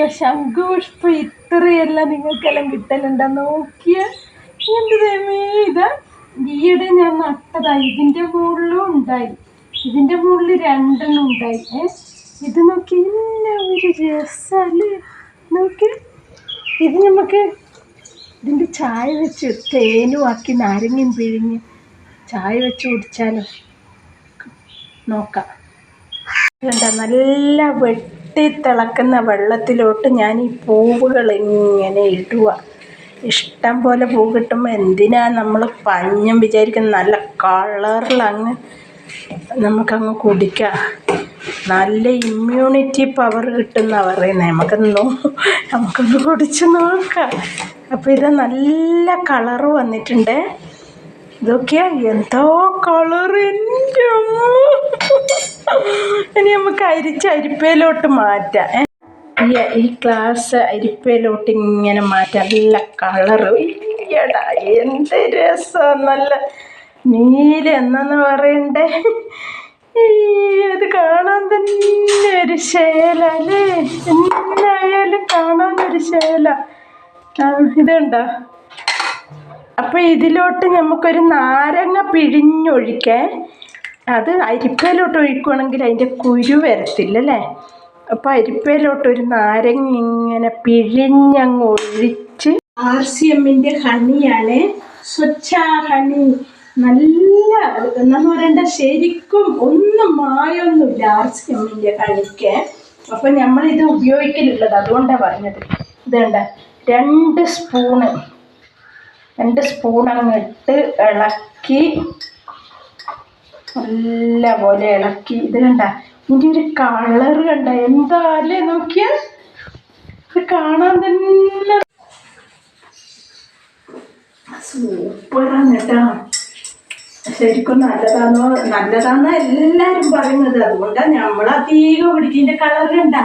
അയ്യോ ശംഖുപുഷ്പം ഇത്രയെല്ലാം നിങ്ങൾക്കെല്ലാം കിട്ടലുണ്ടോ നോക്കിയ എന്ത് തേമേ ഇതാ ഈയിടെ ഞാൻ നട്ടതാ. ഇതിൻ്റെ മുകളിലും ഉണ്ടായി, ഇതിൻ്റെ മുകളിൽ 2 ഉണ്ടായി. ഇത് നോക്കി എല്ലാ ഒരു രസമല്ലേ നോക്കി. ഇത് നമുക്ക് ഇതിൻ്റെ ചായ വെച്ച് തേനും ആക്കി നാരങ്ങയും പിഴിഞ്ഞ് ചായ വെച്ച് കുടിച്ചാലോ നോക്കാം. ഇതുണ്ട നല്ല വെട്ടിത്തിളക്കുന്ന വെള്ളത്തിലോട്ട് ഞാൻ ഈ പൂവുകൾ ഇങ്ങനെ ഇടുക. ഇഷ്ടം പോലെ പൂ കിട്ടുമ്പോൾ എന്തിനാ നമ്മൾ പഞ്ഞം വിചാരിക്കുന്ന നല്ല കളറിലങ്ങ് നമുക്കങ്ങ് കുടിക്കാം. നല്ല ഇമ്മ്യൂണിറ്റി പവർ കിട്ടുന്ന പറയുന്നത്. നമുക്കൊന്ന് കുടിച്ച് നോക്കാം. അപ്പോൾ ഇത് നല്ല കളറ് വന്നിട്ടുണ്ട്. ഇതൊക്കെയാ എന്തോ കളർ എൻ്റെ അമ്മ. ഇനി നമുക്ക് അരിപ്പയിലോട്ട് മാറ്റാം. ഈ ഗ്ലാസ് അരിപ്പയിലോട്ട് ഇങ്ങനെ മാറ്റാം. നല്ല കളറ് ഇല്ലടാ എന്ത് രസം. നല്ല നീല എന്നാന്ന് പറയണ്ടേ. അത് കാണാൻ തന്നെ ഒരു ശേല അല്ലേ. എന്നായാലും കാണാനൊരു ശേല. ഇതുണ്ടോ. അപ്പം ഇതിലോട്ട് നമുക്കൊരു നാരങ്ങ പിഴിഞ്ഞൊഴിക്കേ. അത് അരിപ്പയിലോട്ട് ഒഴിക്കുകയാണെങ്കിൽ അതിൻ്റെ കുരു വരത്തില്ലല്ലേ. അപ്പോൾ അരിപ്പയിലോട്ടൊരു നാരങ്ങ ഇങ്ങനെ പിഴിഞ്ഞങ്ങ് ഒഴിച്ച്. RCMൻ്റെ ഹണിയാണ്, സ്വച്ഛ ഹണി. നല്ല എന്നാന്ന് പറയണ്ട, ശരിക്കും ഒന്നും മായൊന്നുമില്ല RCMൻ്റെ ഹണിക്ക്. അപ്പം നമ്മളിത് ഉപയോഗിക്കലുള്ളത് അതുകൊണ്ടാണ് പറഞ്ഞത്. ഇതുണ്ട 2 സ്പൂൺ അങ്ങ് ഇട്ട് ഇളക്കി, നല്ല പോലെ ഇളക്കി. ഇത് കണ്ട ഇതിൻ്റെ ഒരു കളർ കണ്ട എന്താല്ലേ നോക്കിയ. ഇത് കാണാൻ തന്നെ സൂപ്പറാണ് കേട്ടോ. ശരിക്കും നല്ലതാന്ന് എല്ലാവരും പറയുന്നത്. അതുകൊണ്ടാണ് നമ്മൾ അധികം പിടിക്കും. ഇതിൻ്റെ കളർ കണ്ട.